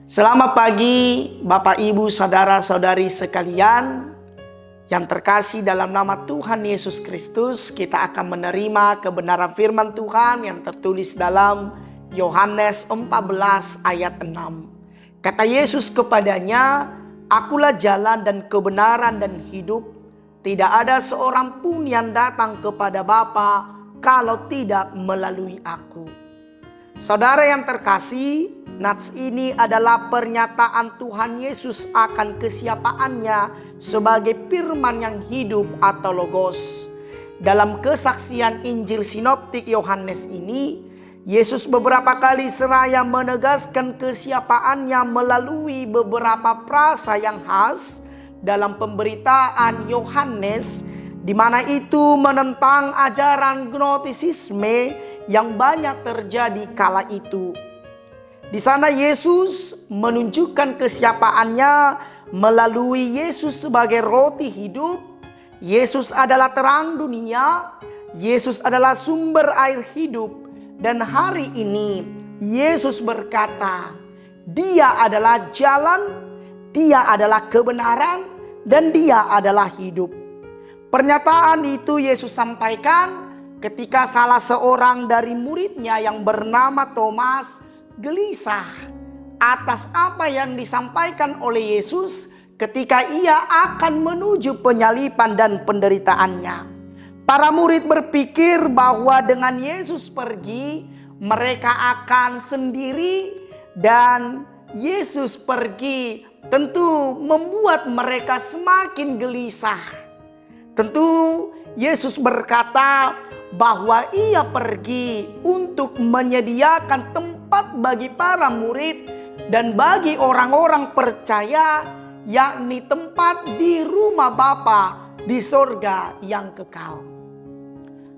Selamat pagi Bapak Ibu Saudara-saudari sekalian yang terkasih dalam nama Tuhan Yesus Kristus. Kita akan menerima kebenaran firman Tuhan yang tertulis dalam Yohanes 14 ayat 6. Kata Yesus kepadanya, "Akulah jalan dan kebenaran dan hidup. Tidak ada seorang pun yang datang kepada Bapa kalau tidak melalui aku." Saudara yang terkasih, nats ini adalah pernyataan Tuhan Yesus akan kesiapaannya sebagai firman yang hidup atau logos. Dalam kesaksian Injil Sinoptik Yohanes ini, Yesus beberapa kali seraya menegaskan kesiapaannya melalui beberapa frasa yang khas dalam pemberitaan Yohanes, di mana itu menentang ajaran gnostisisme yang banyak terjadi kala itu. Di sana Yesus menunjukkan kesiapaannya melalui Yesus sebagai roti hidup. Yesus adalah terang dunia. Yesus adalah sumber air hidup. Dan hari ini Yesus berkata, Dia adalah jalan, Dia adalah kebenaran, dan Dia adalah hidup. Pernyataan itu Yesus sampaikan ketika salah seorang dari muridnya yang bernama Thomas gelisah atas apa yang disampaikan oleh Yesus ketika ia akan menuju penyaliban dan penderitaannya. Para murid berpikir bahwa dengan Yesus pergi, mereka akan sendiri, dan Yesus pergi tentu membuat mereka semakin gelisah. Tentu Yesus berkata bahwa ia pergi untuk menyediakan tempat bagi para murid dan bagi orang-orang percaya, yakni tempat di rumah Bapa di sorga yang kekal.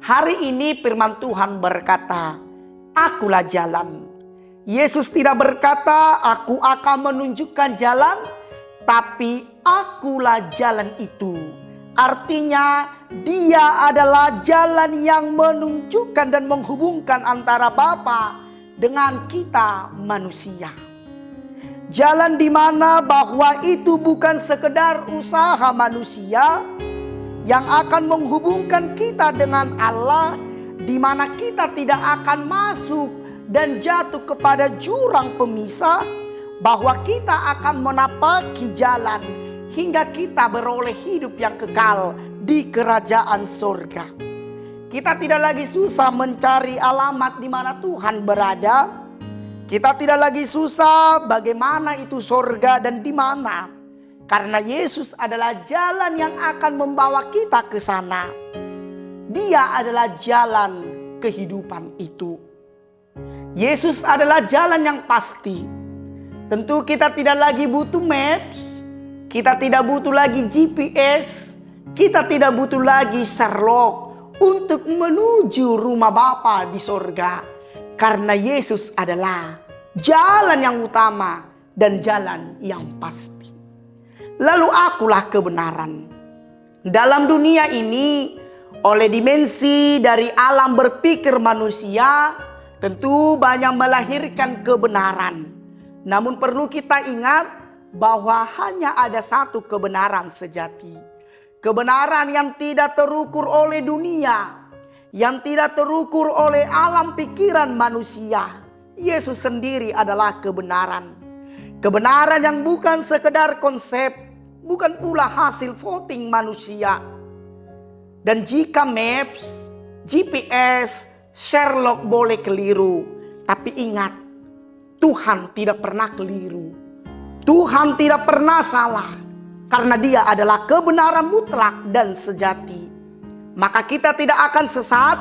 Hari ini firman Tuhan berkata, "Akulah jalan." Yesus tidak berkata, "Aku akan menunjukkan jalan," tapi "Akulah jalan itu." Artinya Dia adalah jalan yang menunjukkan dan menghubungkan antara Bapa dengan kita manusia. Jalan di mana bahwa itu bukan sekedar usaha manusia yang akan menghubungkan kita dengan Allah, di mana kita tidak akan masuk dan jatuh kepada jurang pemisah, bahwa kita akan menapaki jalan hingga kita beroleh hidup yang kekal di kerajaan sorga. Kita tidak lagi susah mencari alamat di mana Tuhan berada. Kita tidak lagi susah bagaimana itu sorga dan di mana. Karena Yesus adalah jalan yang akan membawa kita ke sana. Dia adalah jalan kehidupan itu. Yesus adalah jalan yang pasti. Tentu kita tidak lagi butuh maps. Kita tidak butuh lagi GPS, kita tidak butuh lagi Sherlock untuk menuju rumah Bapa di sorga. Karena Yesus adalah jalan yang utama dan jalan yang pasti. Lalu akulah kebenaran. Dalam dunia ini, oleh dimensi dari alam berpikir manusia, tentu banyak melahirkan kebenaran. Namun perlu kita ingat bahwa hanya ada satu kebenaran sejati. Kebenaran yang tidak terukur oleh dunia, yang tidak terukur oleh alam pikiran manusia. Yesus sendiri adalah kebenaran. Kebenaran yang bukan sekedar konsep, bukan pula hasil voting manusia. Dan jika maps, GPS, Sherlock boleh keliru, tapi ingat, Tuhan tidak pernah keliru. Tuhan tidak pernah salah, karena Dia adalah kebenaran mutlak dan sejati. Maka kita tidak akan sesat,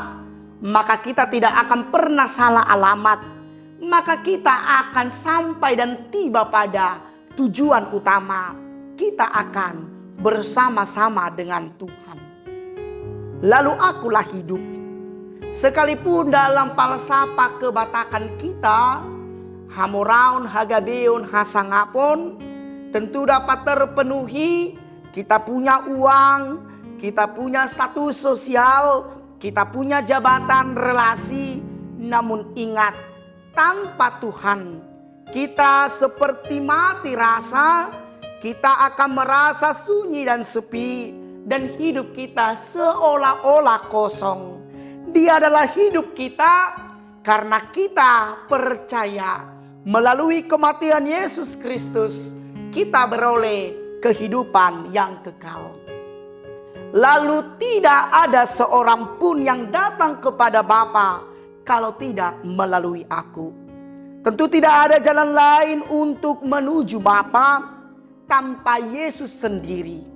maka kita tidak akan pernah salah alamat, maka kita akan sampai dan tiba pada tujuan utama. Kita akan bersama-sama dengan Tuhan. Lalu akulah hidup. Sekalipun dalam falsafah kebatakan kita, Hamoraun, Hagabeon, Hasangapon, tentu dapat terpenuhi. Kita punya uang, kita punya status sosial, kita punya jabatan relasi. Namun ingat, tanpa Tuhan kita seperti mati rasa, kita akan merasa sunyi dan sepi, dan hidup kita seolah-olah kosong. Dia adalah hidup kita karena kita percaya melalui kematian Yesus Kristus, kita beroleh kehidupan yang kekal. Lalu tidak ada seorang pun yang datang kepada Bapa kalau tidak melalui aku. Tentu tidak ada jalan lain untuk menuju Bapa tanpa Yesus sendiri.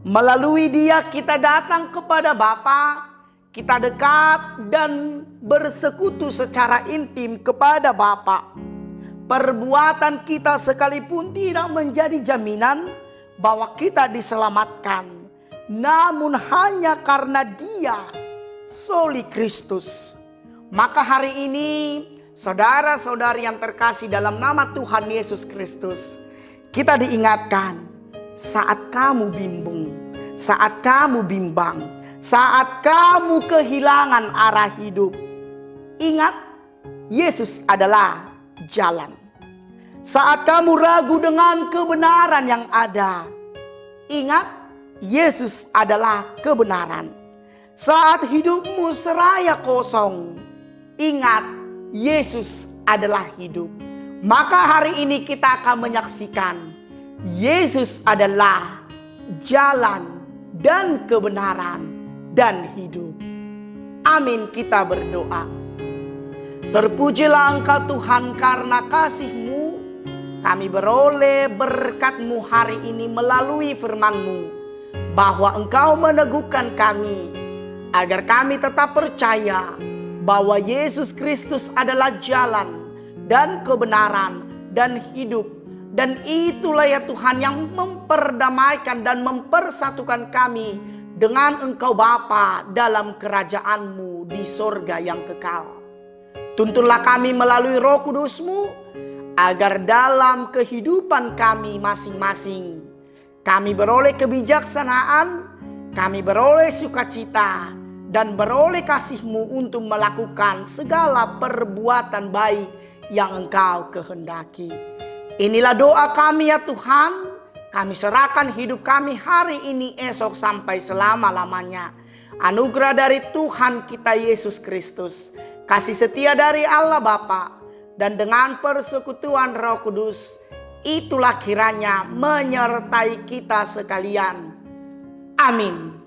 Melalui Dia kita datang kepada Bapa, kita dekat dan bersekutu secara intim kepada Bapa. Perbuatan kita sekalipun tidak menjadi jaminan bahwa kita diselamatkan, namun hanya karena Dia, soli Kristus. Maka hari ini, saudara-saudari yang terkasih dalam nama Tuhan Yesus Kristus, kita diingatkan saat kamu bingung, saat kamu bimbang, saat kamu kehilangan arah hidup, ingat Yesus adalah jalan. Saat kamu ragu dengan kebenaran yang ada, ingat Yesus adalah kebenaran. Saat hidupmu seraya kosong, ingat Yesus adalah hidup. Maka hari ini kita akan menyaksikan Yesus adalah jalan dan kebenaran dan hidup. Amin, kita berdoa. Terpujilah Engkau Tuhan, karena kasih-Mu kami beroleh berkat-Mu hari ini melalui firman-Mu, bahwa Engkau meneguhkan kami agar kami tetap percaya bahwa Yesus Kristus adalah jalan dan kebenaran dan hidup. Dan itulah ya Tuhan yang memperdamaikan dan mempersatukan kami dengan Engkau Bapa dalam kerajaan-Mu di sorga yang kekal. Tuntunlah kami melalui Roh Kudus-Mu, agar dalam kehidupan kami masing-masing kami beroleh kebijaksanaan, kami beroleh sukacita, dan beroleh kasih-Mu untuk melakukan segala perbuatan baik yang Engkau kehendaki. Inilah doa kami ya Tuhan. Kami serahkan hidup kami hari ini, esok, sampai selama-lamanya. Anugerah dari Tuhan kita Yesus Kristus, kasih setia dari Allah Bapa, dan dengan persekutuan Roh Kudus, itulah kiranya menyertai kita sekalian. Amin.